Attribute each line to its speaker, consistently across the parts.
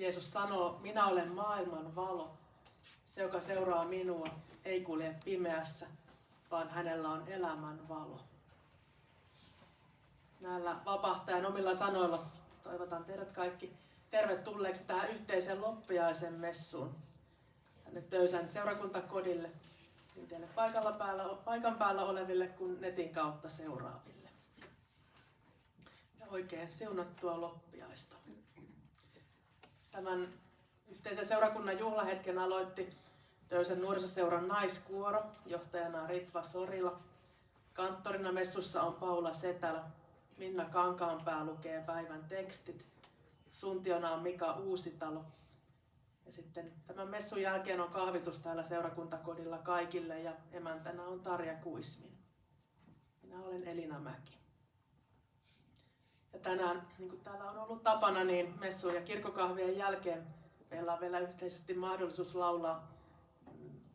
Speaker 1: Jeesus sanoo, minä olen maailman valo. Se, joka seuraa minua, ei kulje pimeässä, vaan hänellä on elämän valo. Näillä vapahtajan omilla sanoilla toivotan teidät kaikki tervetulleeksi tähän yhteisen loppiaisen messuun. Tänne Töysän seurakuntakodille, niin teille paikan päällä oleville kuin netin kautta seuraaville. Ja oikein siunattua loppiaista. Tämän yhteisen seurakunnan juhlahetken aloitti Töysän nuorisoseuran naiskuoro, johtajana Ritva Sorila. Kanttorina messussa on Paula Setälä, Minna Kankaanpää lukee päivän tekstit, suntiona on Mika Uusitalo. Ja sitten tämän messun jälkeen on kahvitus täällä seurakuntakodilla kaikille ja emäntänä on Tarja Kuismin. Minä olen Elina Mäki. Ja tänään, niin kuin täällä on ollut tapana, niin messujen ja kirkkokahvien jälkeen meillä on vielä yhteisesti mahdollisuus laulaa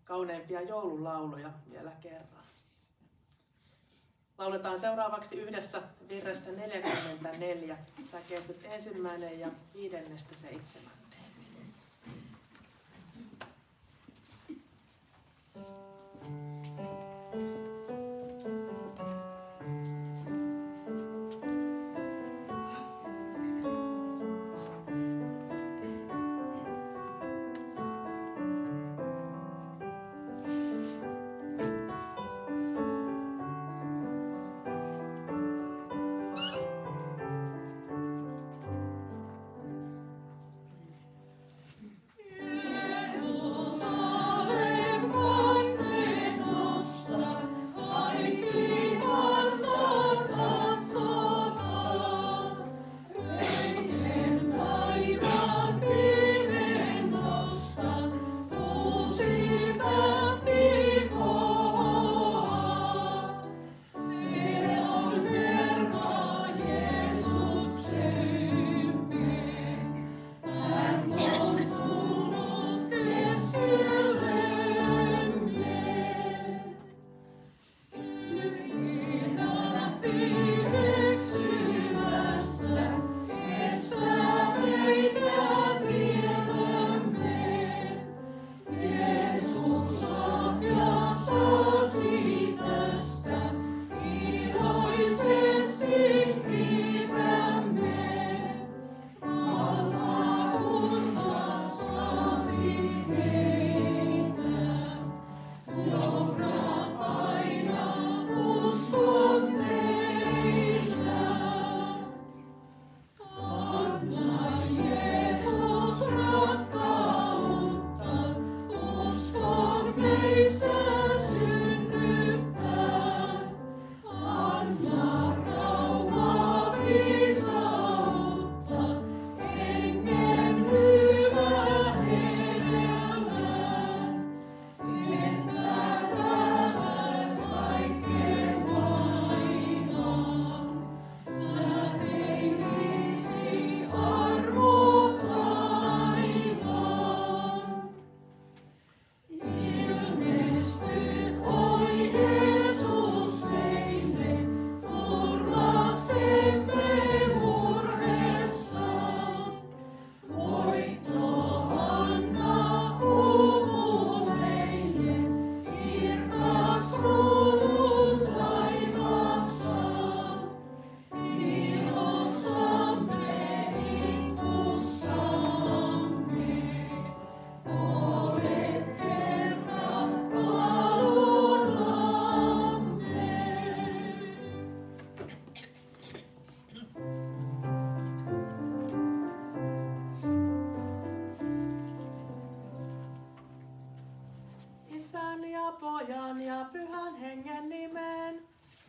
Speaker 1: kauneimpia joululauluja vielä kerran. Lauletaan seuraavaksi yhdessä virrestä 44, säkeistöt 1. ja 5.–7. Pojan ja Pyhän Hengen nimeen.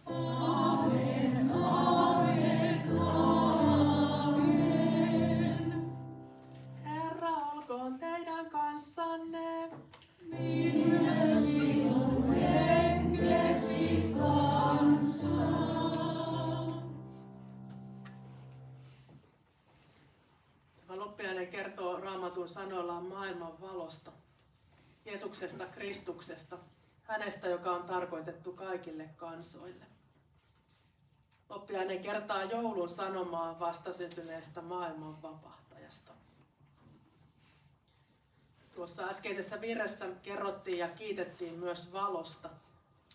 Speaker 2: Aamen, aamen, aamen.
Speaker 1: Herra olkoon teidän kanssa. kun sanoillaan maailman valosta, Jeesuksesta Kristuksesta, hänestä, joka on tarkoitettu kaikille kansoille. Loppiainen kertaa joulun sanomaa vastasyntyneestä maailman vapahtajasta. Tuossa äskeisessä virressä kerrottiin ja kiitettiin myös valosta,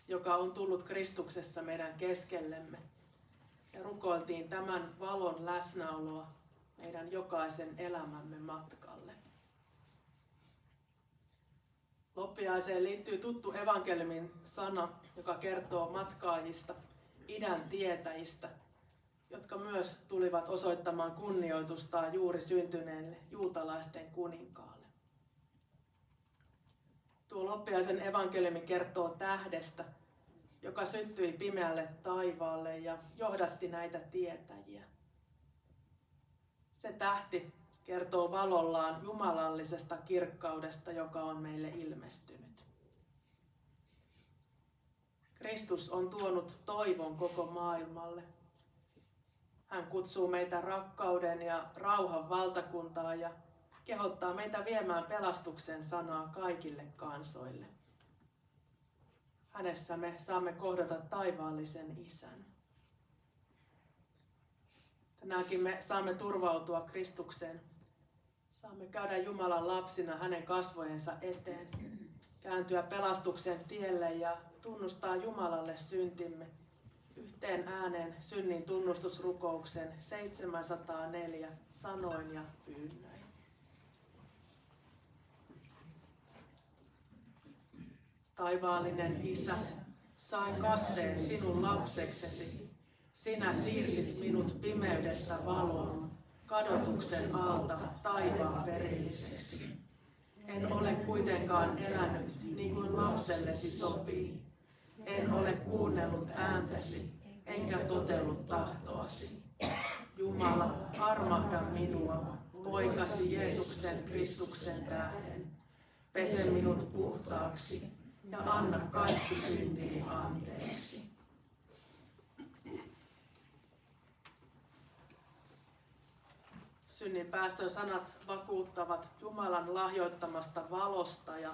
Speaker 1: joka on tullut Kristuksessa meidän keskellemme. Ja rukoiltiin tämän valon läsnäoloa meidän jokaisen elämämme matkalle. Loppiaiseen liittyy tuttu evankeliumin sana, joka kertoo matkaajista, idän tietäjistä, jotka myös tulivat osoittamaan kunnioitustaan juuri syntyneelle juutalaisten kuninkaalle. Tuo Loppiaisen evankeliumi kertoo tähdestä, joka syttyi pimeälle taivaalle ja johdatti näitä tietäjiä. Se tähti kertoo valollaan jumalallisesta kirkkaudesta, joka on meille ilmestynyt. Kristus on tuonut toivon koko maailmalle. Hän kutsuu meitä rakkauden ja rauhan valtakuntaan ja kehottaa meitä viemään pelastuksen sanaa kaikille kansoille. Hänessä me saamme kohdata taivaallisen Isän. Tänäänkin me saamme turvautua Kristukseen. Saamme käydä Jumalan lapsina hänen kasvojensa eteen, kääntyä pelastuksen tielle ja tunnustaa Jumalalle syntimme yhteen ääneen synnin tunnustusrukouksen 704 sanoin ja pyynnöin. Taivaallinen Isä, sain kasteen sinun lapseksesi. Sinä siirsit minut pimeydestä valoon, kadotuksen alta taivaan perilliseksi. En ole kuitenkaan elänyt niin kuin lapsellesi sopii. En ole kuunnellut ääntäsi, enkä totellut tahtoasi. Jumala, armahda minua, poikasi Jeesuksen Kristuksen tähden. Pese minut puhtaaksi ja anna kaikki syntini anteeksi. Synninpäästön sanat vakuuttavat Jumalan lahjoittamasta valosta ja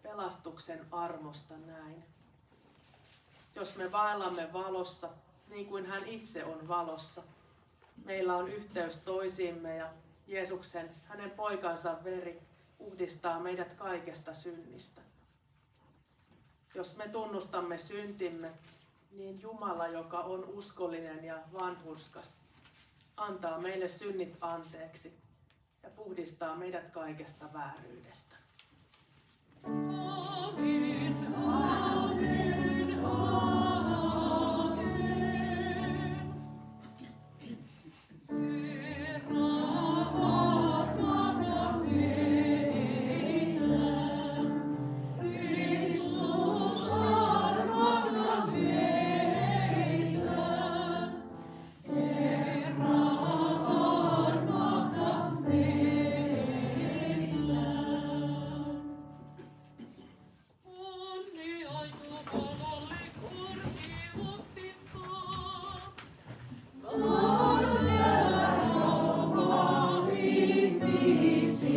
Speaker 1: pelastuksen armosta näin. Jos me vaellamme valossa, niin kuin hän itse on valossa, meillä on yhteys toisiimme ja Jeesuksen, hänen poikansa veri, puhdistaa meidät kaikesta synnistä. Jos me tunnustamme syntimme, niin Jumala, joka on uskollinen ja vanhurskas, antaa meille synnit anteeksi ja puhdistaa meidät kaikesta vääryydestä.
Speaker 2: Amen, amen, amen. Herra, armahda meitä. Kristus, armahda meitä. Herra, armahda meitä. Onnea Jumalalle korkeuksissa. Onnea rauhaa ihmisillä,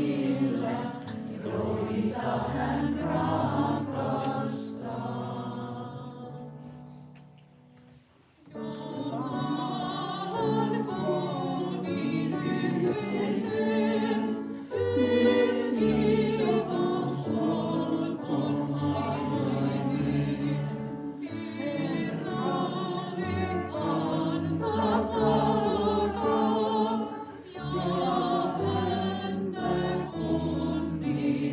Speaker 2: joita hän rakastaa. Jumalan koonin yhteiseen, nyt kiitos olkoon ajoineen. Herralle kansa palvokoon ja häntä kunnioittakoon.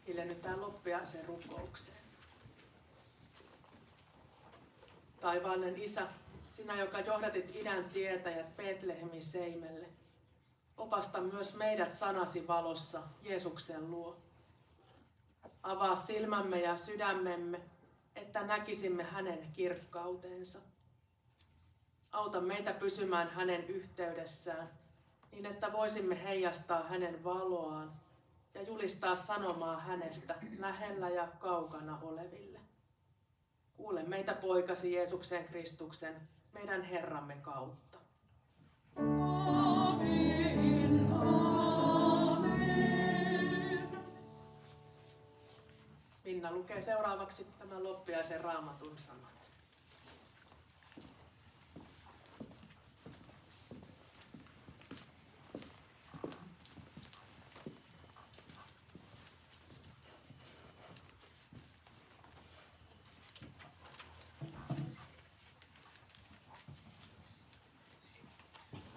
Speaker 1: Hiljennytään Loppiaisen rukoukseen. Taivaallinen Isä, sinä, joka johdatit idän tietäjät Betlehemin seimelle, opasta myös meidät sanasi valossa Jeesuksen luo. Avaa silmämme ja sydämemme, että näkisimme hänen kirkkautensa. Auta meitä pysymään hänen yhteydessään, niin että voisimme heijastaa hänen valoaan ja julistaa sanomaa hänestä lähellä ja kaukana oleville. Kuule meitä poikasi Jeesuksen Kristuksen, meidän Herramme kautta.
Speaker 2: Amen, amen.
Speaker 1: Minna lukee seuraavaksi tämän loppiaisen Raamatun sanat.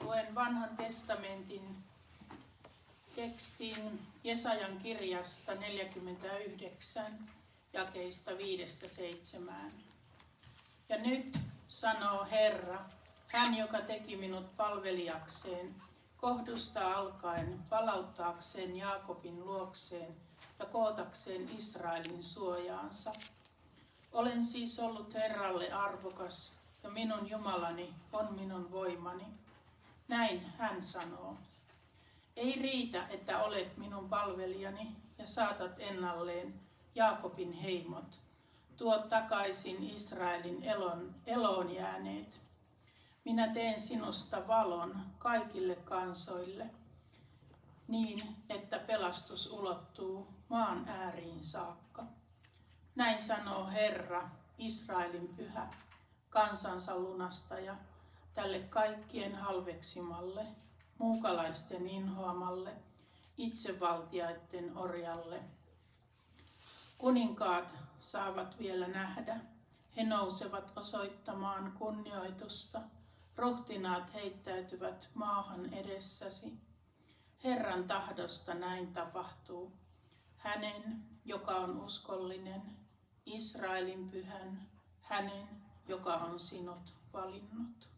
Speaker 3: Luen vanhan testamentin tekstin Jesajan kirjasta 49, jakeista 5-7. Ja nyt, sanoo Herra, hän joka teki minut palvelijakseen, kohdusta alkaen palauttaakseen Jaakobin luokseen ja kootakseen Israelin suojaansa. Olen siis ollut Herralle arvokas, ja minun Jumalani on minun voimani. Näin hän sanoo. Ei riitä, että olet minun palvelijani ja saatat ennalleen Jaakobin heimot. Tuo takaisin Israelin eloon jääneet. Minä teen sinusta valon kaikille kansoille, niin että pelastus ulottuu maan ääriin saakka. Näin sanoo Herra, Israelin pyhä, kansansa lunastaja, tälle kaikkien halveksimalle, muukalaisten inhoamalle, itsevaltiaiden orjalle. Kuninkaat saavat vielä nähdä, he nousevat osoittamaan kunnioitusta, rohtinaat heittäytyvät maahan edessäsi. Herran tahdosta näin tapahtuu, hänen, joka on uskollinen, Israelin pyhän, hänen, joka on sinut valinnut.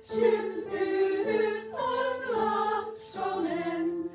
Speaker 2: Syntynyt on lapsonen,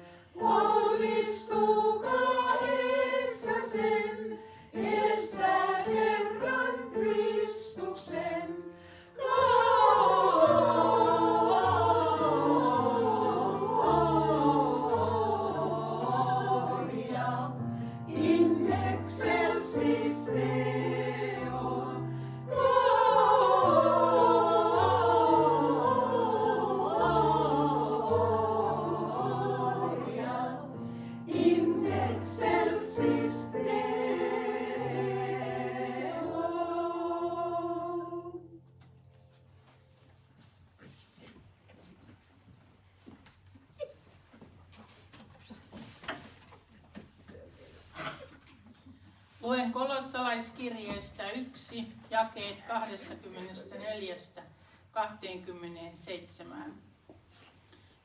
Speaker 3: Luen kolossalaiskirjeestä 1, jakeet 24–27.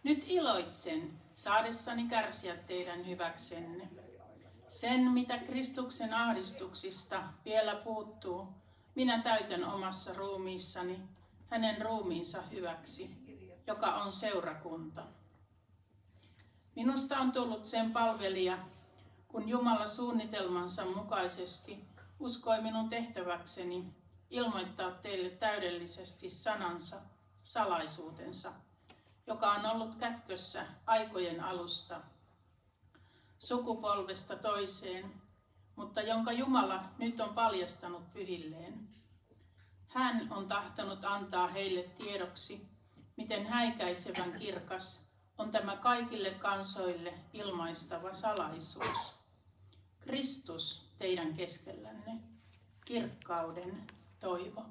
Speaker 3: Nyt iloitsen, saadessani kärsiä teidän hyväksenne. Sen, mitä Kristuksen ahdistuksista vielä puuttuu, minä täytän omassa ruumiissani hänen ruumiinsa hyväksi, joka on seurakunta. Minusta on tullut sen palvelija, kun Jumala suunnitelmansa mukaisesti uskoi minun tehtäväkseni ilmoittaa teille täydellisesti sanansa, salaisuutensa, joka on ollut kätkössä aikojen alusta, sukupolvesta toiseen, mutta jonka Jumala nyt on paljastanut pyhilleen. Hän on tahtonut antaa heille tiedoksi, miten häikäisevän kirkas on tämä kaikille kansoille ilmaistava salaisuus. Kristus teidän keskellänne, kirkkauden toivo.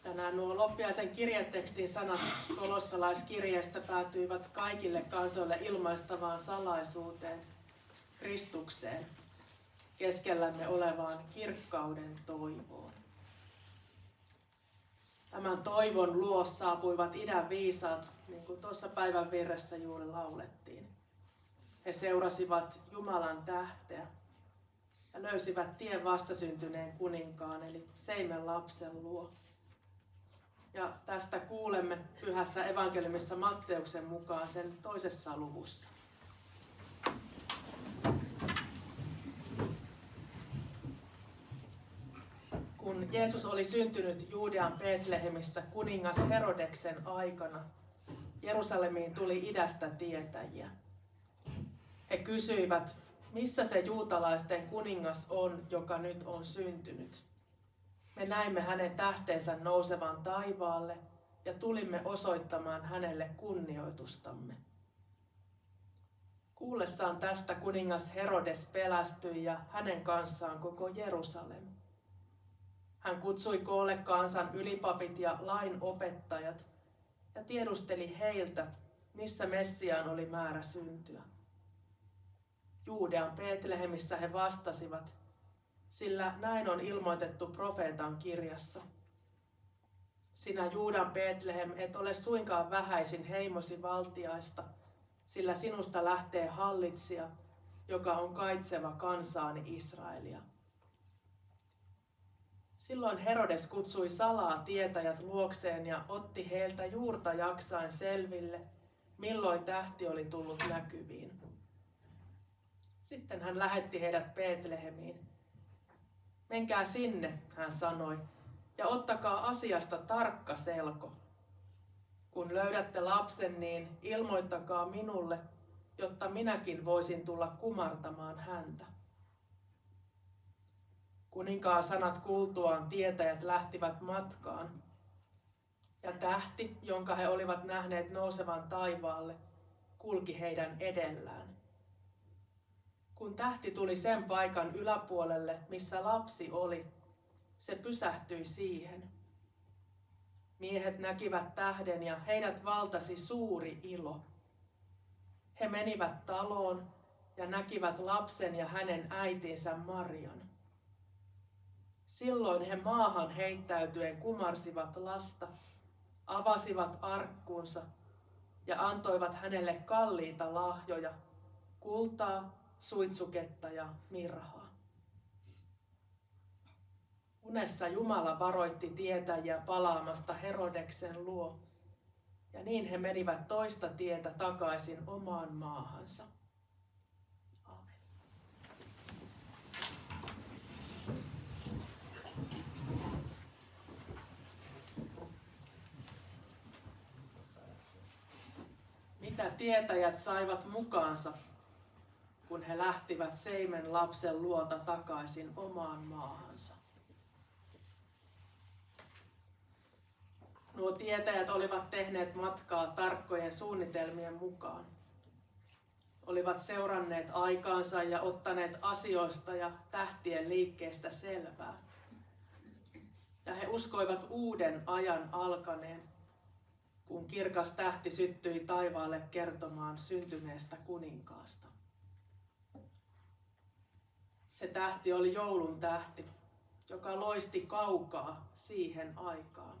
Speaker 1: Tänään nuo loppiaisen kirjetekstin sanat kolossalaiskirjeestä päätyivät kaikille kansoille ilmaistavaan salaisuuteen, Kristukseen, keskellämme olevaan kirkkauden toivoon. Tämän toivon luo saapuivat idän viisaat, niin kuin tuossa päivän virressä juuri laulettiin. He seurasivat Jumalan tähteä. ja löysivät tien vastasyntyneen kuninkaan eli seimen lapsen luo. Ja tästä kuulemme pyhässä evankeliumissa Matteuksen mukaan sen 2. luvussa. Kun Jeesus oli syntynyt Juudean Betlehemissä kuningas Herodeksen aikana, Jerusalemiin tuli idästä tietäjiä. He kysyivät, missä se juutalaisten kuningas on, joka nyt on syntynyt. Me näimme hänen tähteensä nousevan taivaalle ja tulimme osoittamaan hänelle kunnioitustamme. Kuullessaan tästä kuningas Herodes pelästyi ja hänen kanssaan koko Jerusalem. Hän kutsui koolle kansan ylipapit ja lainopettajat ja tiedusteli heiltä, missä Messiaan oli määrä syntyä. Juudean Betlehemissä he vastasivat, sillä näin on ilmoitettu profeetan kirjassa. Sinä Juudan Betlehem et ole suinkaan vähäisin heimosi valtiaista, sillä sinusta lähtee hallitsija, joka on kaitseva kansaani Israelia. Silloin Herodes kutsui salaa tietäjät luokseen ja otti heiltä juurta jaksain selville, milloin tähti oli tullut näkyviin. Sitten hän lähetti heidät Betlehemiin. Menkää sinne, hän sanoi, ja ottakaa asiasta tarkka selko. Kun löydätte lapsen, niin ilmoittakaa minulle, jotta minäkin voisin tulla kumartamaan häntä. Kuninkaan sanat kuultuaan tietäjät lähtivät matkaan, ja tähti, jonka he olivat nähneet nousevan taivaalle, kulki heidän edellään. Kun tähti tuli sen paikan yläpuolelle, missä lapsi oli, se pysähtyi siihen. Miehet näkivät tähden ja heidät valtasi suuri ilo. He menivät taloon ja näkivät lapsen ja hänen äitinsä Marian. Silloin he maahan heittäytyen kumarsivat lasta, avasivat arkkunsa ja antoivat hänelle kalliita lahjoja, kultaa, suitsuketta ja mirhaa. Unessa Jumala varoitti tietäjiä palaamasta Herodeksen luo, ja niin he menivät toista tietä takaisin omaan maahansa. Aamen. Mitä tietäjät saivat mukaansa, kun he lähtivät seimen lapsen luota takaisin omaan maahansa? Nuo tietäjät olivat tehneet matkaa tarkkojen suunnitelmien mukaan. Olivat seuranneet aikaansa ja ottaneet asioista ja tähtien liikkeestä selvää. Ja he uskoivat uuden ajan alkaneen, kun kirkas tähti syttyi taivaalle kertomaan syntyneestä kuninkaasta. Se tähti oli joulun tähti, joka loisti kaukaa siihen aikaan.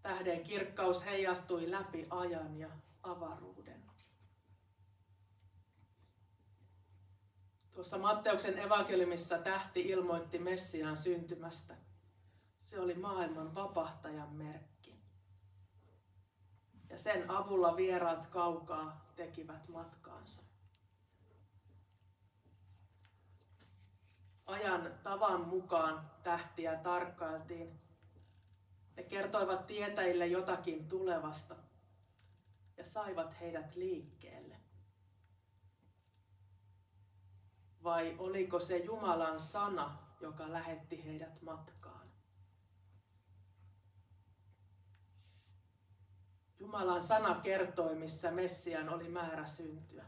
Speaker 1: Tähden kirkkaus heijastui läpi ajan ja avaruuden. Tuossa Matteuksen evankeliumissa tähti ilmoitti Messiaan syntymästä. Se oli maailman vapahtajan merkki. Ja sen avulla vieraat kaukaa tekivät matkaansa. Ajan tavan mukaan tähtiä tarkkailtiin. Ne kertoivat tietäjille jotakin tulevasta ja saivat heidät liikkeelle. Vai oliko se Jumalan sana, joka lähetti heidät matkaan? Jumalan sana kertoi, missä Messiaan oli määrä syntyä.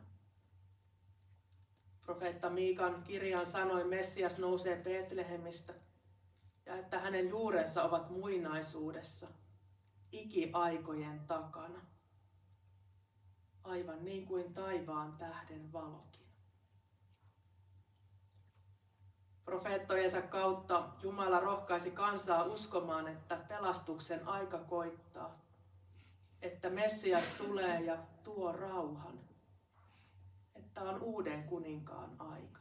Speaker 1: Profeetta Miikan kirjaan sanoi, Messias nousee Betlehemistä ja että hänen juurensa ovat muinaisuudessa, ikiaikojen takana, aivan niin kuin taivaan tähden valokin. Profeettojensa kautta Jumala rohkaisi kansaa uskomaan, että pelastuksen aika koittaa, että Messias tulee ja tuo rauhan, että on uuden kuninkaan aika.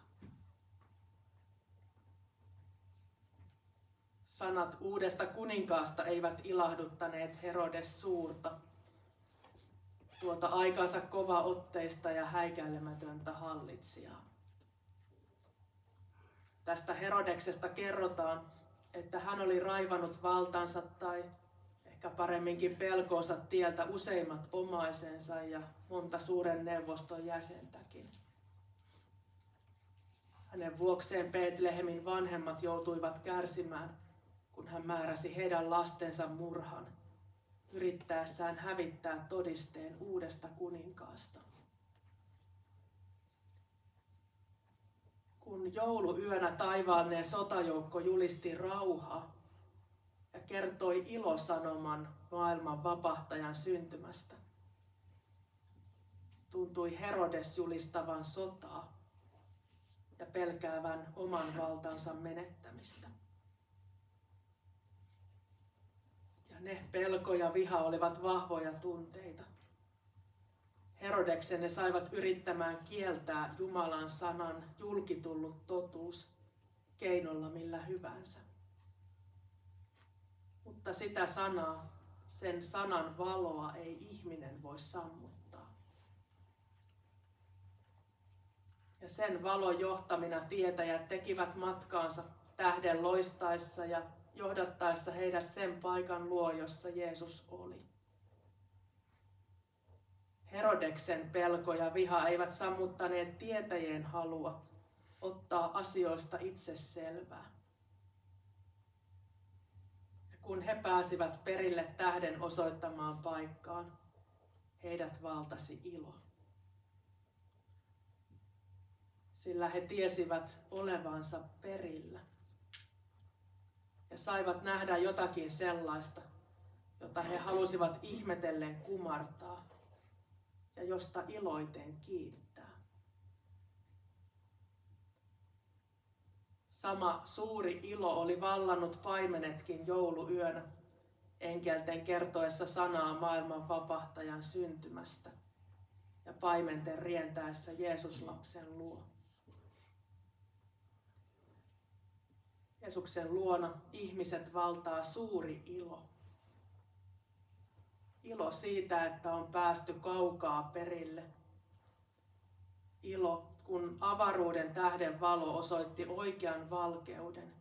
Speaker 1: Sanat uudesta kuninkaasta eivät ilahduttaneet Herodes suurta, tuota aikansa kovaotteista ja häikäilemätöntä hallitsijaa. Tästä Herodeksesta kerrotaan, että hän oli raivannut valtansa tai ehkä paremminkin pelkoonsa tieltä useimmat omaisensa ja monta suuren neuvoston jäsentäkin. Hänen vuokseen Betlehemin vanhemmat joutuivat kärsimään, kun hän määräsi heidän lastensa murhan, yrittäessään hävittää todisteen uudesta kuninkaasta. Kun jouluyönä taivaallinen sotajoukko julisti rauhaa ja kertoi ilosanoman maailman vapahtajan syntymästä, tuntui Herodes julistavan sotaa ja pelkäävän oman valtansa menettämistä. Ja ne pelko ja viha olivat vahvoja tunteita. Herodeksen ne saivat yrittämään kieltää Jumalan sanan julkitullut totuus keinolla millä hyvänsä. Mutta sitä sanaa, sen sanan valoa ei ihminen voi sammuttaa. Ja sen valon johtamina tietäjät tekivät matkaansa tähden loistaessa ja johdattaessa heidät sen paikan luo, jossa Jeesus oli. Herodeksen pelko ja viha eivät sammuttaneet tietäjien halua ottaa asioista itse selvää. Ja kun he pääsivät perille tähden osoittamaan paikkaan, heidät valtasi ilo. Sillä he tiesivät olevansa perillä ja saivat nähdä jotakin sellaista, jota he halusivat ihmetellen kumartaa ja josta iloiten kiittää. Sama suuri ilo oli vallannut paimenetkin jouluyönä, enkelten kertoessa sanaa maailman vapahtajan syntymästä ja paimenten rientäessä Jeesuslapsen luo. Jeesuksen luona ihmiset valtaa suuri ilo. Ilo siitä, että on päästy kaukaa perille. Ilo, kun avaruuden tähden valo osoitti oikean valkeuden,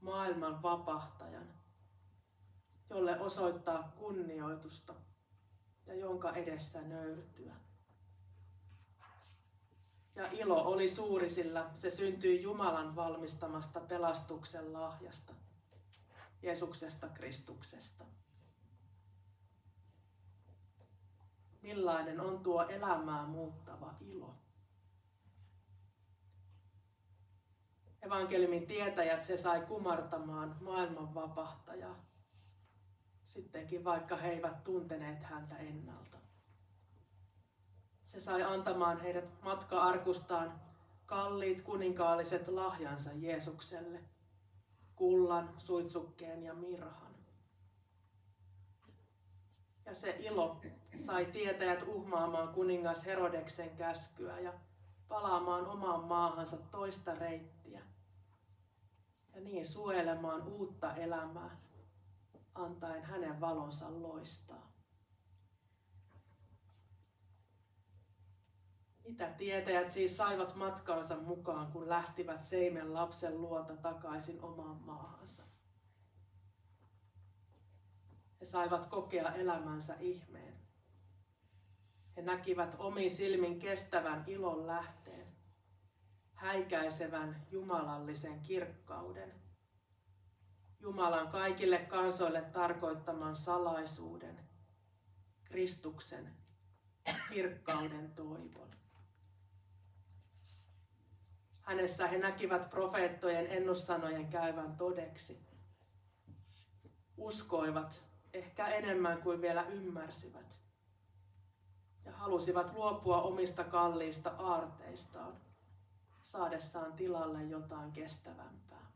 Speaker 1: maailman vapahtajan, jolle osoittaa kunnioitusta ja jonka edessä nöyrtyä. Ja ilo oli suuri, sillä se syntyi Jumalan valmistamasta pelastuksen lahjasta, Jeesuksesta Kristuksesta. Millainen on tuo elämää muuttava ilo? Evankeliumin tietäjät se sai kumartamaan maailman vapahtajaa, sittenkin vaikka he eivät tunteneet häntä ennalta. Se sai antamaan heidät matka-arkustaan kalliit kuninkaalliset lahjansa Jeesukselle, kullan, suitsukkeen ja mirhan. Ja se ilo sai tietäjät uhmaamaan kuningas Herodeksen käskyä ja palaamaan omaan maahansa toista reittiä ja niin suojelemaan uutta elämää, antaen hänen valonsa loistaa. Mitä tietäjät siis saivat matkaansa mukaan, kun lähtivät Seimen lapsen luota takaisin omaan maahansa? He saivat kokea elämänsä ihmeen. He näkivät omin silmin kestävän ilon lähteen, häikäisevän jumalallisen kirkkauden, Jumalan kaikille kansoille tarkoittaman salaisuuden, Kristuksen kirkkauden toivon. Hänessä he näkivät profeettojen ennussanojen käyvän todeksi. Uskoivat ehkä enemmän kuin vielä ymmärsivät ja halusivat luopua omista kalliista aarteistaan, saadessaan tilalle jotain kestävämpää.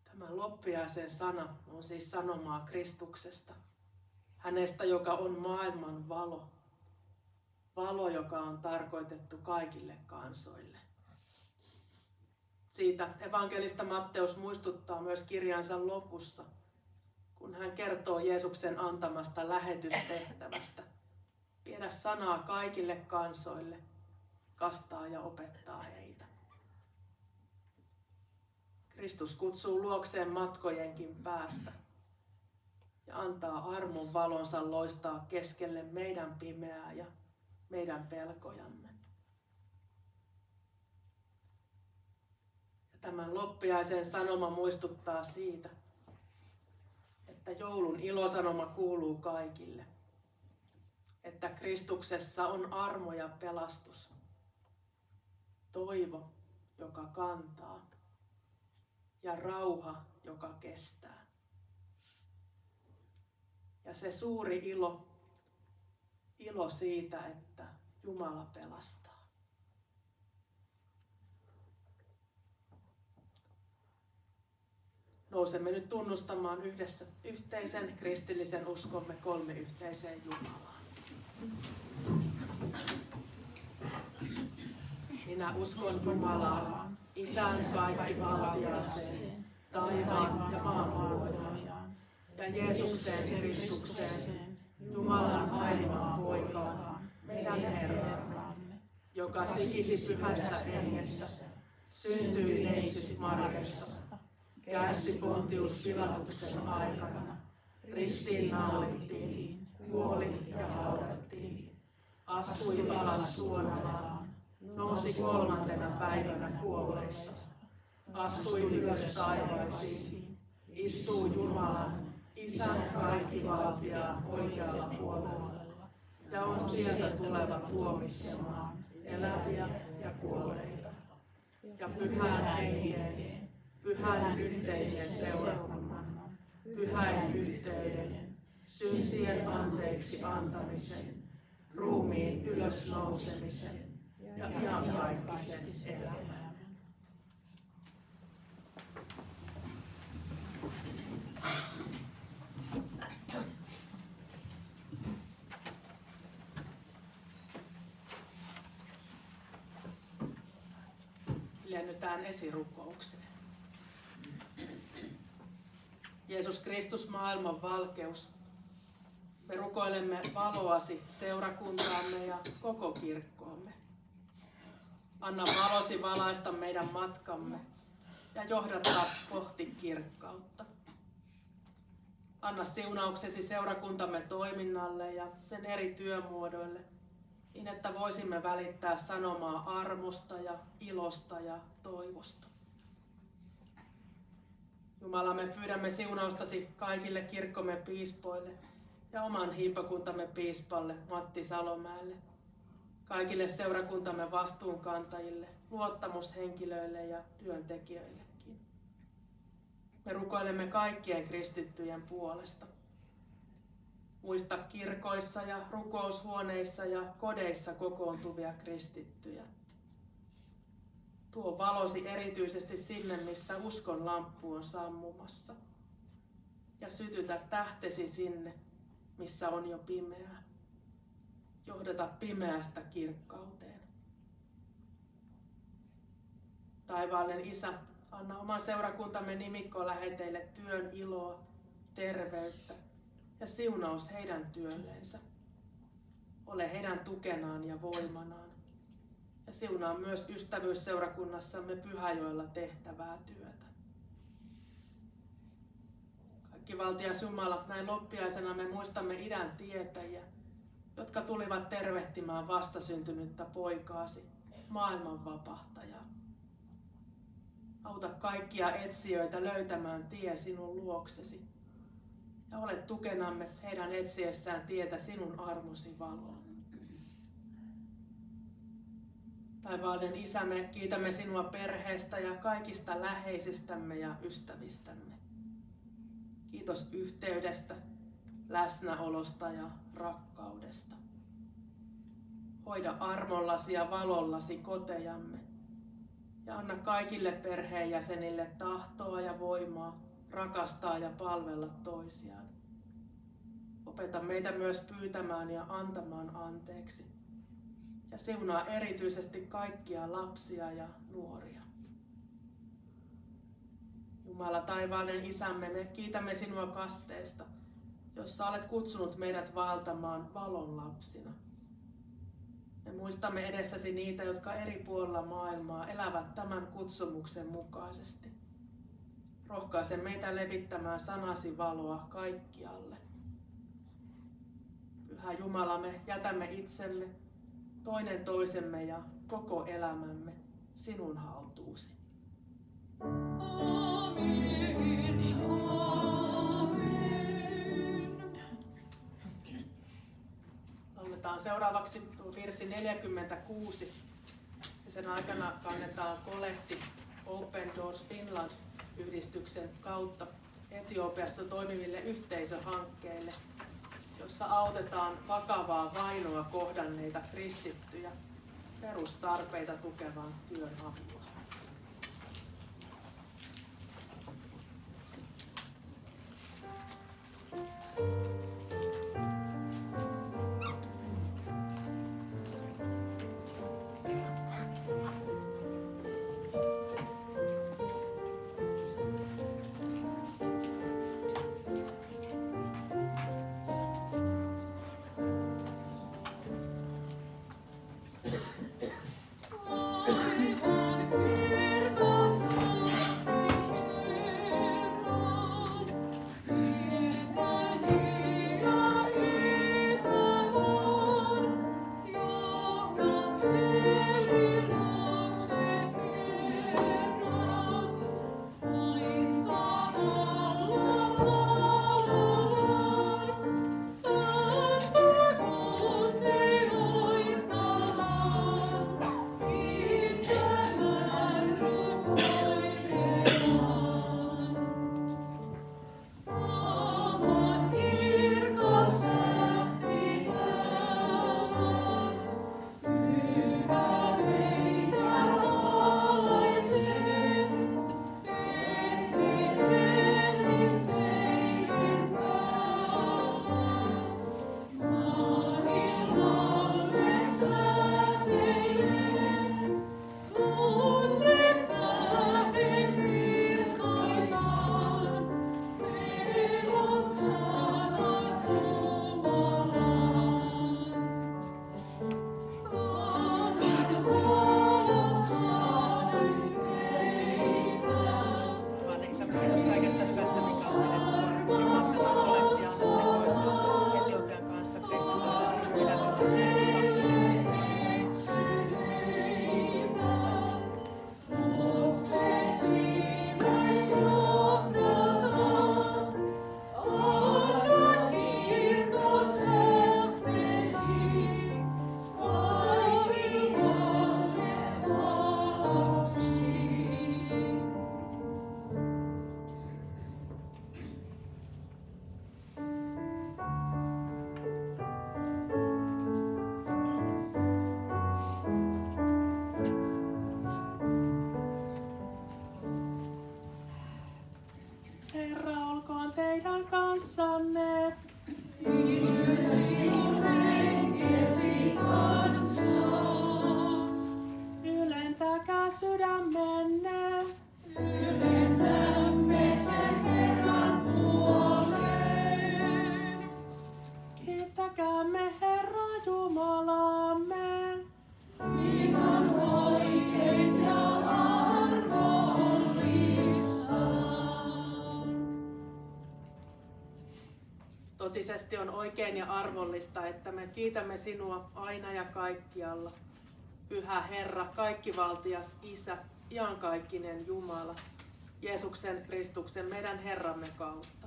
Speaker 1: Tämä loppiaisen sana on siis sanomaa Kristuksesta, hänestä, joka on maailman valo, valo, joka on tarkoitettu kaikille kansoille. Siitä evankelista Matteus muistuttaa myös kirjansa lopussa, kun hän kertoo Jeesuksen antamasta lähetystehtävästä. Viedä sanaa kaikille kansoille, kastaa ja opettaa heitä. Kristus kutsuu luokseen matkojenkin päästä ja antaa armon valonsa loistaa keskelle meidän pimeää ja meidän pelkojamme. Ja tämän loppiaisen sanoma muistuttaa siitä, että joulun ilosanoma kuuluu kaikille, että Kristuksessa on armo ja pelastus, toivo, joka kantaa, ja rauha, joka kestää. Ja se suuri ilo siitä, että Jumala pelastaa. Nousemme nyt tunnustamaan yhdessä yhteisen kristillisen uskomme kolmiyhteiseen Jumalaan. Minä uskon Jumalaan, Isän kaikkivaltiaaseen, taivaan ja maan luojaan, ja Jeesukseen Kristukseen, Jumalan ainoaan poikaan, meidän Herramme, joka sikisi pyhästä hengestä, syntyi neitsyt Mariasta, kärsi Pontius Pilatuksen aikana, ristiin naulittiin, kuoli ja haudattiin, astui alas suonelaan, nousi kolmantena päivänä kuolleista, astui ylös taivaisiin, istuu Jumalan, Isän kaikkivaltiaan oikealla puolella, ja on sieltä tuleva tuomitsemaan eläviä ja kuolleita. Ja pyhään henkeen, pyhän yhteisen seurakunnan, pyhän yhteyden, syntien anteeksi antamisen, ruumiin ylösnousemisen ja iankaikkisen elämän. Hiljennytään esirukoukseen. Jeesus Kristus, maailman valkeus, me rukoilemme valoasi seurakuntaamme ja koko kirkkoomme. Anna valosi valaista meidän matkamme ja johdattaa kohti kirkkautta. Anna siunauksesi seurakuntamme toiminnalle ja sen eri työmuodoille, niin että voisimme välittää sanomaa armosta ja ilosta ja toivosta. Jumala, me pyydämme siunaustasi kaikille kirkkomme piispoille ja oman hiippakuntamme piispalle Matti Salomäelle, kaikille seurakuntamme vastuunkantajille, luottamushenkilöille ja työntekijöillekin. Me rukoilemme kaikkien kristittyjen puolesta. Muista kirkoissa ja rukoushuoneissa ja kodeissa kokoontuvia kristittyjä. Tuo valosi erityisesti sinne, missä uskon lamppu on sammumassa. Ja sytytä tähtesi sinne, missä on jo pimeää. Johdata pimeästä kirkkauteen. Taivaallinen Isä, anna oman seurakuntamme nimikkoläheteille työn iloa, terveyttä ja siunaus heidän työlleensä. Ole heidän tukenaan ja voimanaan. Ja siunaa myös ystävyysseurakunnassamme Pyhäjoella tehtävää työtä. Kaikkivaltias Jumala, näin loppiaisena me muistamme idän tietäjiä, jotka tulivat tervehtimään vastasyntynyttä poikaasi, maailman vapahtajaa. Auta kaikkia etsijöitä löytämään tie sinun luoksesi ja ole tukenamme heidän etsiessään tietä sinun armosi valoon. Taivaallinen Isä, me kiitämme sinua perheestä ja kaikista läheisistämme ja ystävistämme. Kiitos yhteydestä, läsnäolosta ja rakkaudesta. Hoida armollasi ja valollasi kotejamme ja anna kaikille perheenjäsenille tahtoa ja voimaa rakastaa ja palvella toisiaan. Opeta meitä myös pyytämään ja antamaan anteeksi. Ja siunaa erityisesti kaikkia lapsia ja nuoria. Jumala taivaallinen Isämme, me kiitämme sinua kasteesta, jossa olet kutsunut meidät vaeltamaan valon lapsina. Me muistamme edessäsi niitä, jotka eri puolilla maailmaa elävät tämän kutsumuksen mukaisesti. Rohkaise meitä levittämään sanasi valoa kaikkialle. Pyhä Jumala, me jätämme itsemme, toinen toisemme ja koko elämämme sinun haltuusi.
Speaker 2: Amen. Amen.
Speaker 1: Lauletaan seuraavaksi virsi 46 ja sen aikana kannetaan kolehti Open Doors Finland-yhdistyksen kautta Etiopiassa toimiville yhteisöhankkeille, jossa autetaan vakavaa vainoa kohdanneita kristittyjä perustarpeita tukevan työn avulla. kanssanne. Ylentäkää sydämenne.
Speaker 2: Ylennämme sen Herran puoleen.
Speaker 1: Kiittäkäämme Herra Jumalaamme.
Speaker 2: Ihan oikein ja arvollista.
Speaker 1: Totisesti on oikein ja arvollista, että me kiitämme sinua aina ja kaikkialla. Pyhä Herra, kaikkivaltias Isä, iankaikkinen Jumala, Jeesuksen Kristuksen meidän Herramme kautta.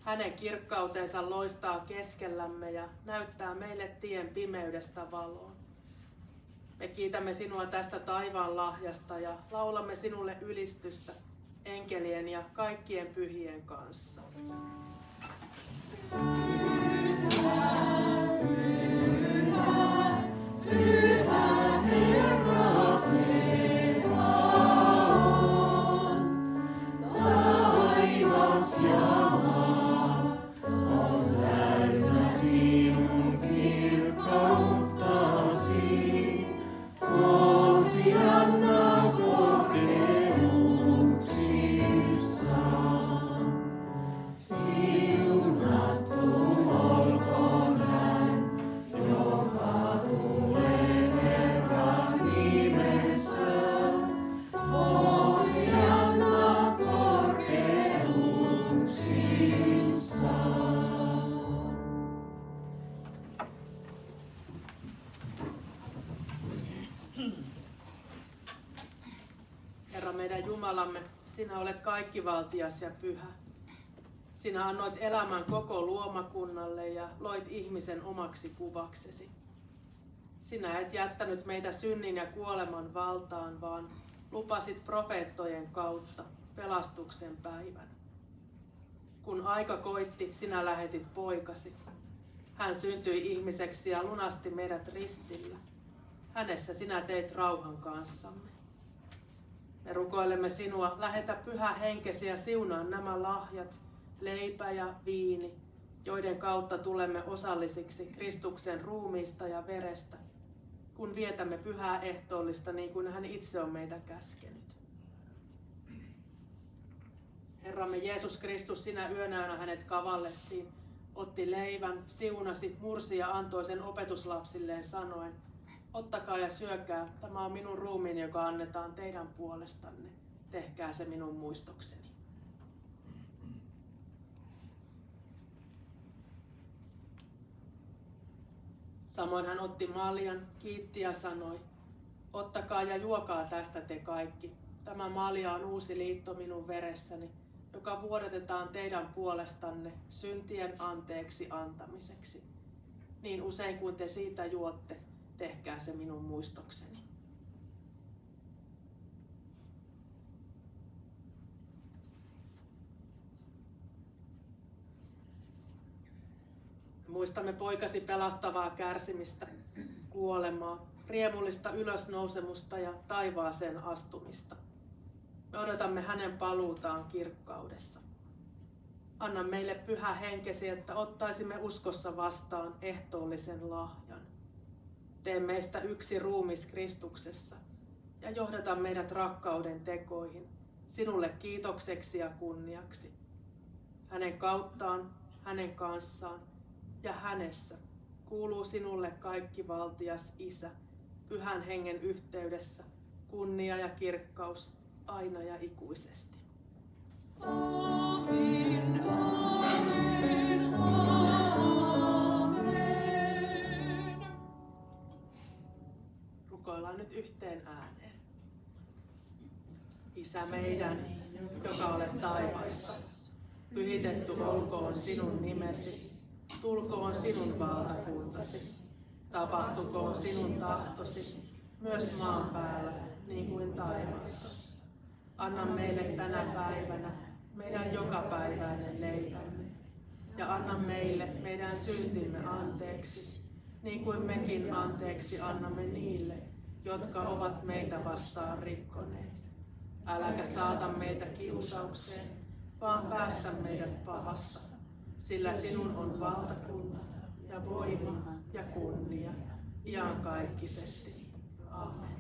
Speaker 1: Hänen kirkkautensa loistaa keskellämme ja näyttää meille tien pimeydestä valoon. Me kiitämme sinua tästä taivaan lahjasta ja laulamme sinulle ylistystä enkelien ja kaikkien pyhien kanssa.
Speaker 2: Pyhä Herra Sebaot, taivas ja maa on täynnä sinun kirkkauttasi. Hosianna korkeuksiin.
Speaker 1: Jumalamme, sinä olet kaikkivaltias ja pyhä. Sinä annoit elämän koko luomakunnalle ja loit ihmisen omaksi kuvaksesi. Sinä et jättänyt meitä synnin ja kuoleman valtaan, vaan lupasit profeettojen kautta pelastuksen päivän. Kun aika koitti, sinä lähetit poikasi. Hän syntyi ihmiseksi ja lunasti meidät ristillä. Hänessä sinä teit rauhan kanssamme. Me rukoilemme sinua, lähetä pyhä henkesi ja siunaa nämä lahjat, leipä ja viini, joiden kautta tulemme osallisiksi Kristuksen ruumiista ja verestä, kun vietämme pyhää ehtoollista niin kuin hän itse on meitä käskenyt. Herramme Jeesus Kristus, sinä yönä hänet kavallettiin, otti leivän, siunasi, mursi ja antoi sen opetuslapsilleen sanoen, ottakaa ja syökää, tämä on minun ruumiini, joka annetaan teidän puolestanne, tehkää se minun muistokseni. Samoin hän otti maljan, kiitti ja sanoi, ottakaa ja juokaa tästä te kaikki. Tämä malja on uusi liitto minun veressäni, joka vuodatetaan teidän puolestanne syntien anteeksi antamiseksi. Niin usein kuin te siitä juotte, tehkää se minun muistokseni. Muistamme poikasi pelastavaa kärsimistä, kuolemaa, riemullista ylösnousemusta ja taivaaseen astumista. Me odotamme hänen paluutaan kirkkaudessa. Anna meille pyhä henkesi, että ottaisimme uskossa vastaan ehtoollisen lahjan. Tee meistä yksi ruumis Kristuksessa ja johdata meidät rakkauden tekoihin, sinulle kiitokseksi ja kunniaksi. Hänen kauttaan, hänen kanssaan ja hänessä kuuluu sinulle kaikkivaltias Isä, pyhän hengen yhteydessä, kunnia ja kirkkaus aina ja ikuisesti.
Speaker 2: Amen, amen, amen.
Speaker 1: Rukoillaan nyt yhteen ääneen. Isä meidän, joka olet taivaissa, pyhitetty olkoon sinun nimesi, tulkoon sinun valtakuntasi, tapahtukoon sinun tahtosi, myös maan päällä, niin kuin taivaassa. Anna meille tänä päivänä meidän jokapäiväinen leipämme, ja anna meille meidän syntimme anteeksi, niin kuin mekin anteeksi annamme niille, jotka ovat meitä vastaan rikkoneet. Äläkä saata meitä kiusaukseen, vaan päästä meidät pahasta, sillä sinun on valtakunta ja voima ja kunnia iankaikkisesti. Amen.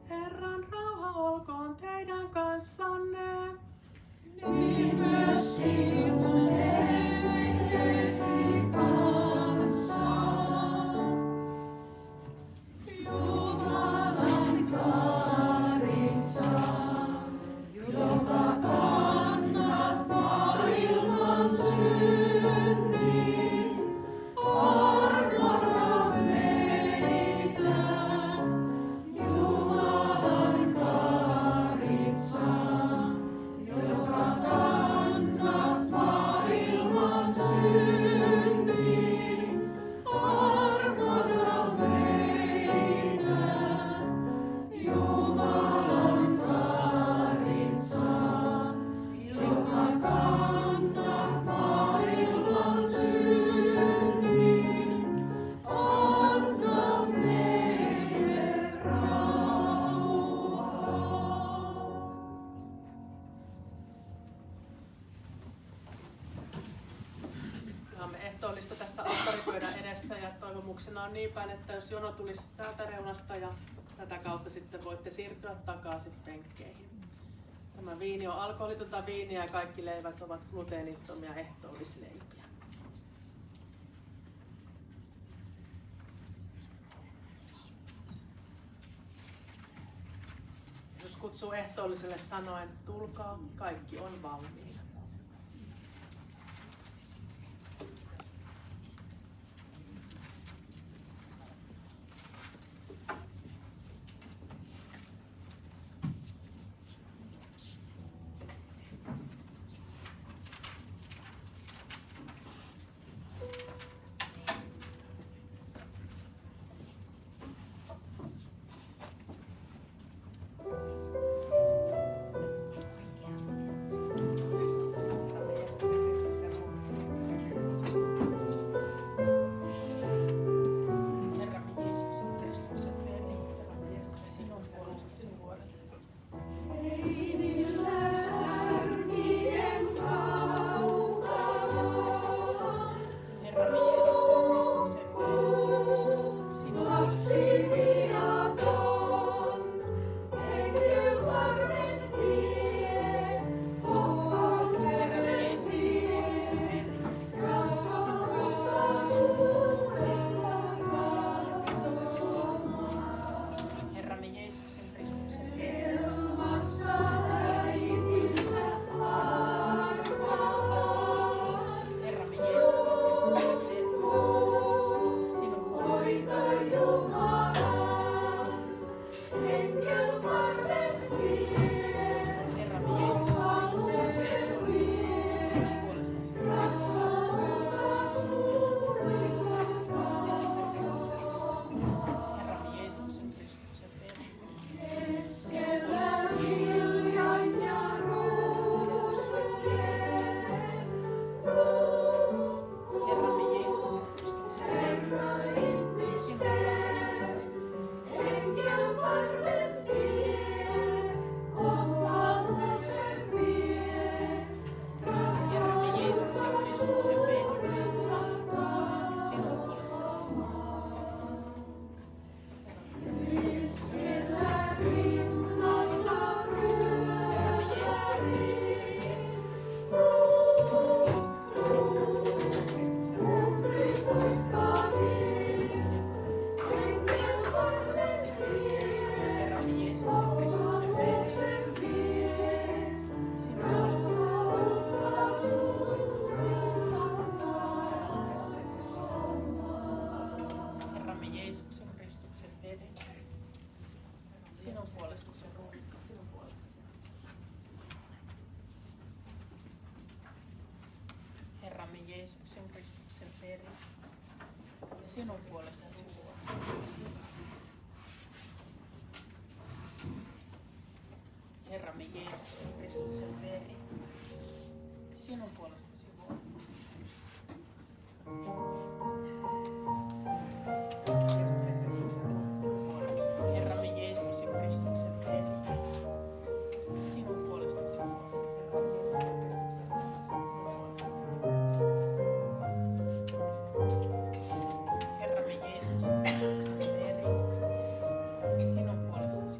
Speaker 1: Herran rauha olkoon teidän kanssanne.
Speaker 2: Niin myös sinun henkesi kanssa. Jumalan karitsa, joka kannat maailman synnit, armahda meitä. Jumalan karitsa, joka kannat maailman synnit, armahda meitä. Jumalan karitsa, joka kannat maailman synnit, anna meille rauhaa.
Speaker 1: Jaamme ehtoollista tässä alttaripöydän edessä ja toivomuksena on niin päin, että jos jono tulisi täältä reunasta ja tätä kautta sitten voitte siirtyä takaisin penkkeihin. Tämä viini on alkoholitonta viiniä ja kaikki leivät ovat gluteenittomia ehtoollisleipiä. Jeesus kutsuu ehtoolliselle sanoen, tulkaa, kaikki on valmiina.
Speaker 3: Sinun puolestasi ruoka. Herramme Jeesuksen Kristuksen veri, sinun puolestasi ruoka. Herramme Jeesuksen Kristuksen veri, sinun puolestasi ruoka. Herramme Jeesuksen Kristuksen veri, sinun puolestasi ruoka. Herramme Jeesuksen Kristuksen veri, sinun puolestasi ruoka. Herramme Jeesuksen Kristuksen veri, sinun puolestasi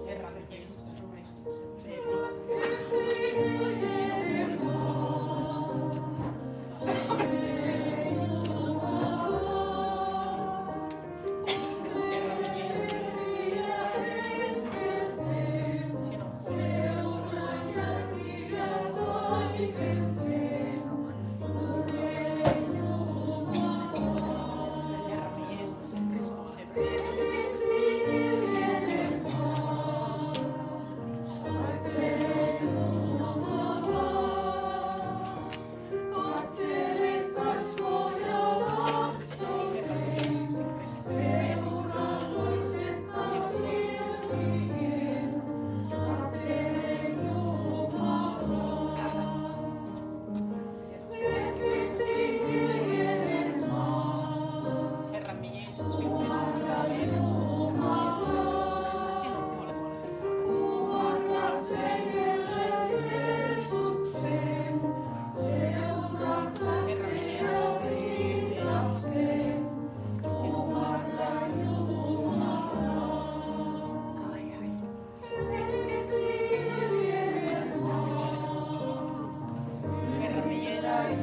Speaker 3: Herramme Jeesuksen Kristuksen veri, sinun puolestasi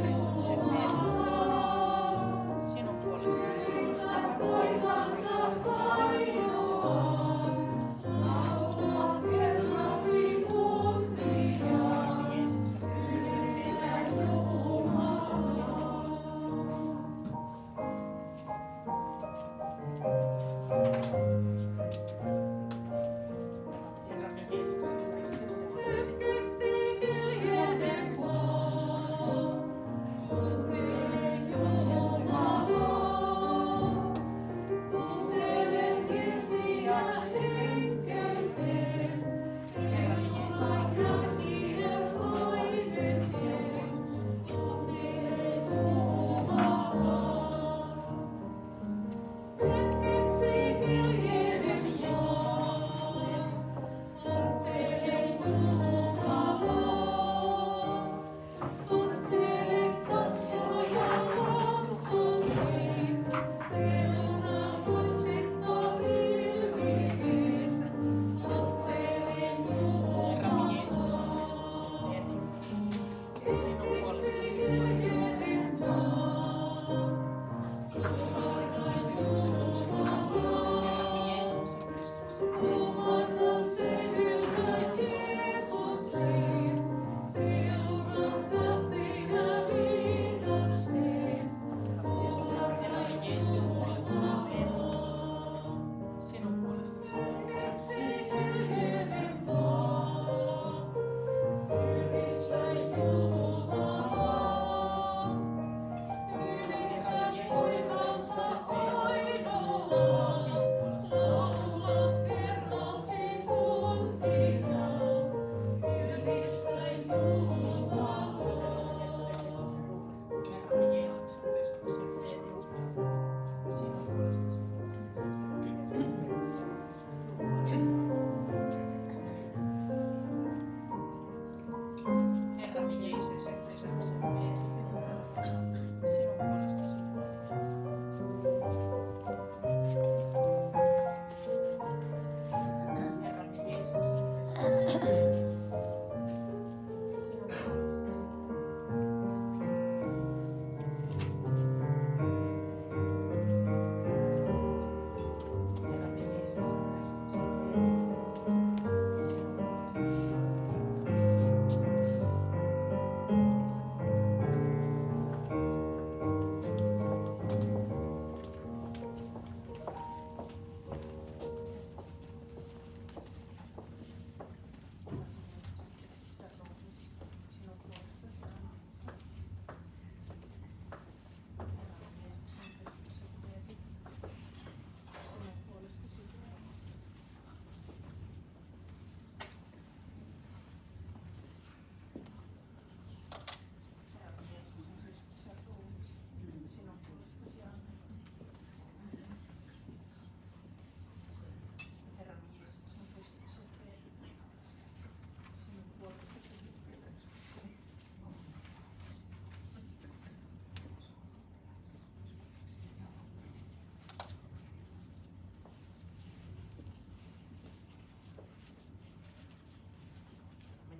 Speaker 3: Kristuksen veri. Sinun puolestasi Jeesuksen Kristuksen veri. Sinun puolestasi. Herramme Jeesuksen Kristuksen veri. Herramme Jeesuksen Kristuksen veri. Sinun puolestasi. Herramme Jeesuksen Kristuksen veri. Sinun puolestasi. Herramme Jeesuksen Kristuksen veri. Sinun puolestasi. Herramme Jeesuksen Kristuksen veri. Herramme Jeesuksen Kristuksen veri. Sinun puolestasi. Herramme Jeesuksen Kristuksen veri. Sinun puolestasi. Herramme Jeesuksen Kristuksen veri. Sinun puolestasi. Herramme Jeesuksen Kristuksen veri. Sinun puolestasi. Herramme Jeesuksen Kristuksen veri. Sinun puolestasi. Herramme Jeesuksen Kristuksen veri. Sinun puolestasi. Sinun puolestasi. Herramme Jeesuksen Kristuksen veri. Sinun puolestasi. Herramme Jeesuksen Kristuksen ruumis. Sinun puolestasi annettu. Herramme Jeesuksen Kristuksen veri. Sinun puolestasi.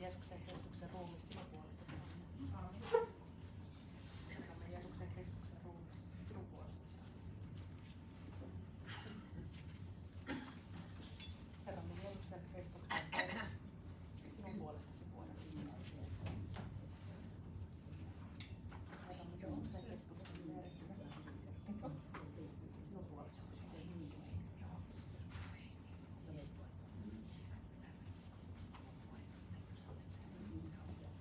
Speaker 1: Jeesuksen Kristuksen ruumis sinun puolestasi.
Speaker 3: Aamen.
Speaker 1: Herramme Jeesuksen Kristuksen ruumis sinun puolestasi. Herramme Jeesuksen Kristuksen veri sinun puolestasi puolestasi. Herramme Jeesuksen Kristuksen veri sinun puolestasi.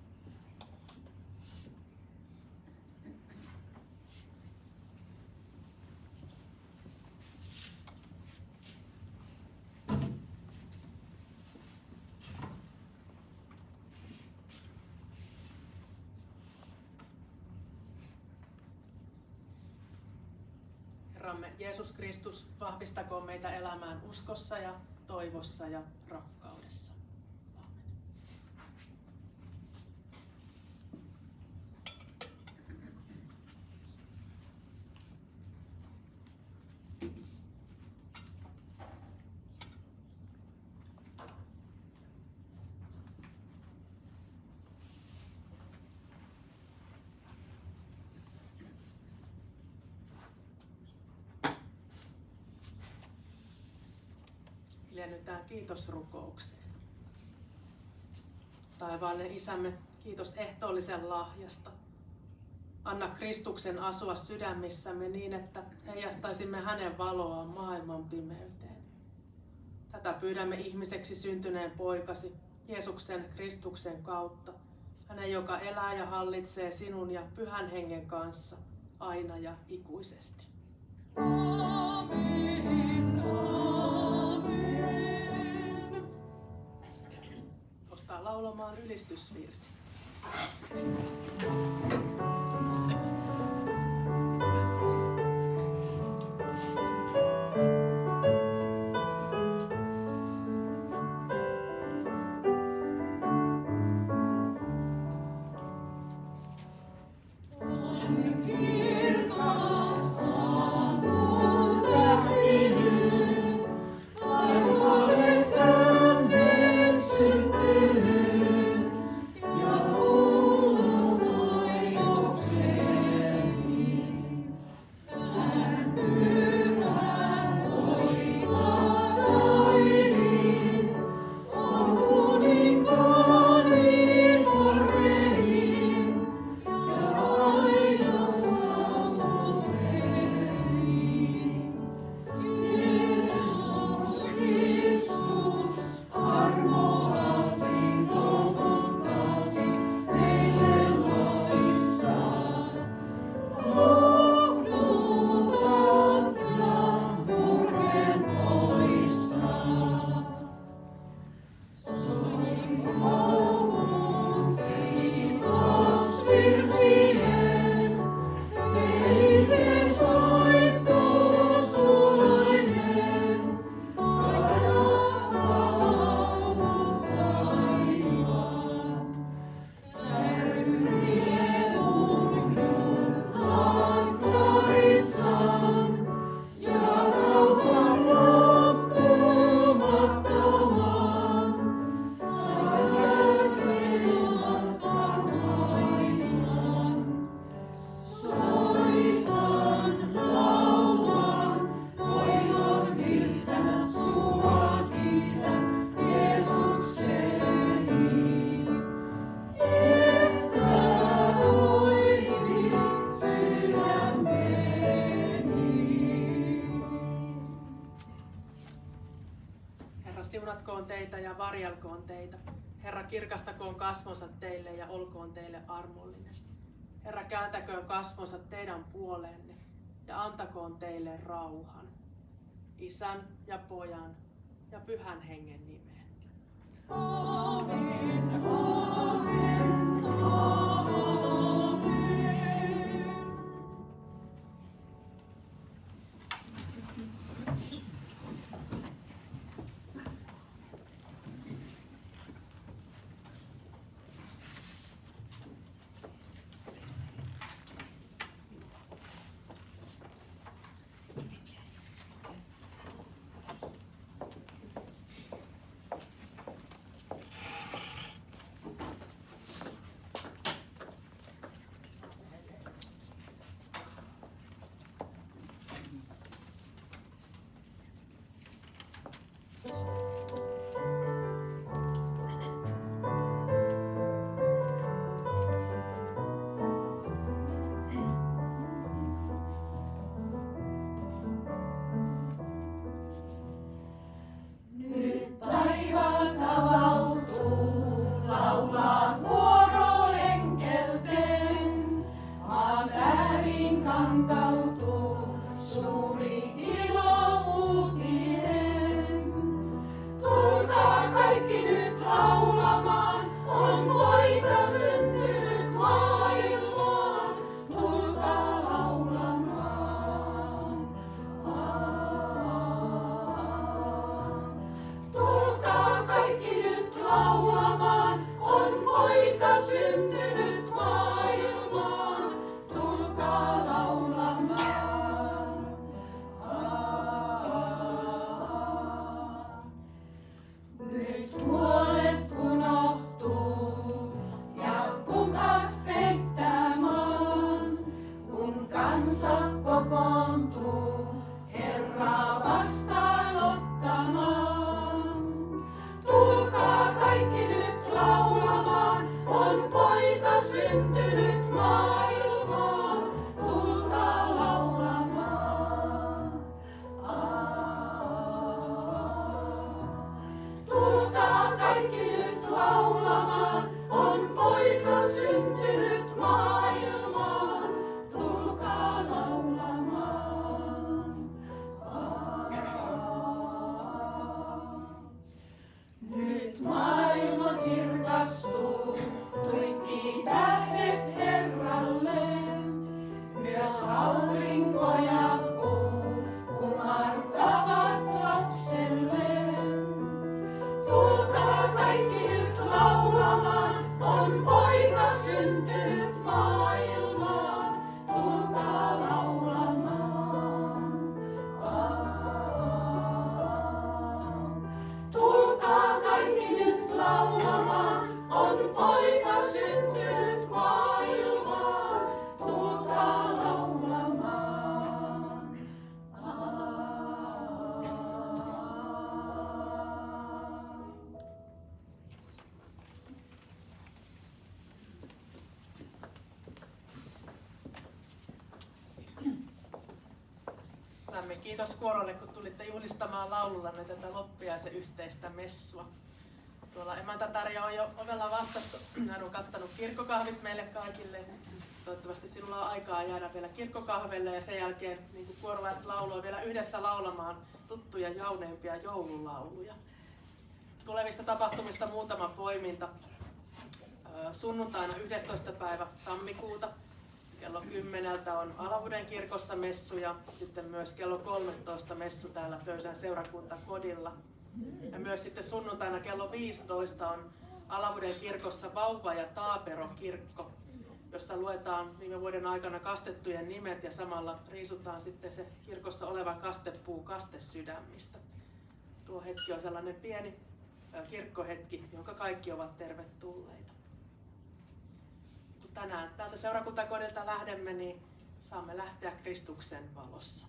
Speaker 1: Herramme Jeesus Kristus, vahvistakoon meitä elämään uskossa ja toivossa ja rakkaudessa. Aamen. hiljennytään kiitosrukoukseen. Taivaallinen Isämme, kiitos ehtoollisen lahjasta. Anna Kristuksen asua sydämissämme niin, että heijastaisimme hänen valoaan maailman pimeyteen. Tätä pyydämme ihmiseksi syntyneen poikasi, Jeesuksen Kristuksen kautta, hänen joka elää ja hallitsee sinun ja Pyhän Hengen kanssa aina ja ikuisesti.
Speaker 2: Amen, amen.
Speaker 1: Nostaa laulamaan ylistysvirsi. Siunatkoon teitä ja varjelkoon teitä. Herra, kirkastakoon kasvonsa teille ja olkoon teille armollinen. Herra, kääntäköön kasvonsa teidän puoleenne ja antakoon teille rauhan. Isän ja Pojan ja Pyhän Hengen nimeen.
Speaker 2: Amen, amen, amen. syntynyt maailmaan, tulkaa laulamaan. Tulkaa kaikki nyt laulamaan, on poika syntynyt maailmaan, tulkaa laulamaan.
Speaker 1: Lämmin kiitos kuorolle, kun tulitte juhlistamaan laulullanne tätä loppiaisen yhteistä messua. Tuolla emäntätarja on jo ovella vastassa. Hän on kattanut kirkkokahvit meille kaikille. Toivottavasti sinulla on aikaa jäädä vielä kirkkokahvelle ja sen jälkeen niin kuin kuorolaiset laulua vielä yhdessä laulamaan tuttuja jauneimpia joululauluja. Tulevista tapahtumista muutama poiminta. Sunnuntaina 11. päivä tammikuuta kello 10 on Alavuden kirkossa messu ja sitten myös kello 13 messu täällä Töysän seurakuntakodilla. Ja myös sitten sunnuntaina kello 15 on Alavuden kirkossa Vauva- ja Taapero-kirkko, jossa luetaan viime vuoden aikana kastettujen nimet ja samalla riisutaan sitten se kirkossa oleva kastepuu kastesydämistä. Tuo hetki on sellainen pieni kirkkohetki, jonka kaikki ovat tervetulleita. Kun tänään täältä seurakuntakodilta lähdemme, niin saamme lähteä Kristuksen valossa.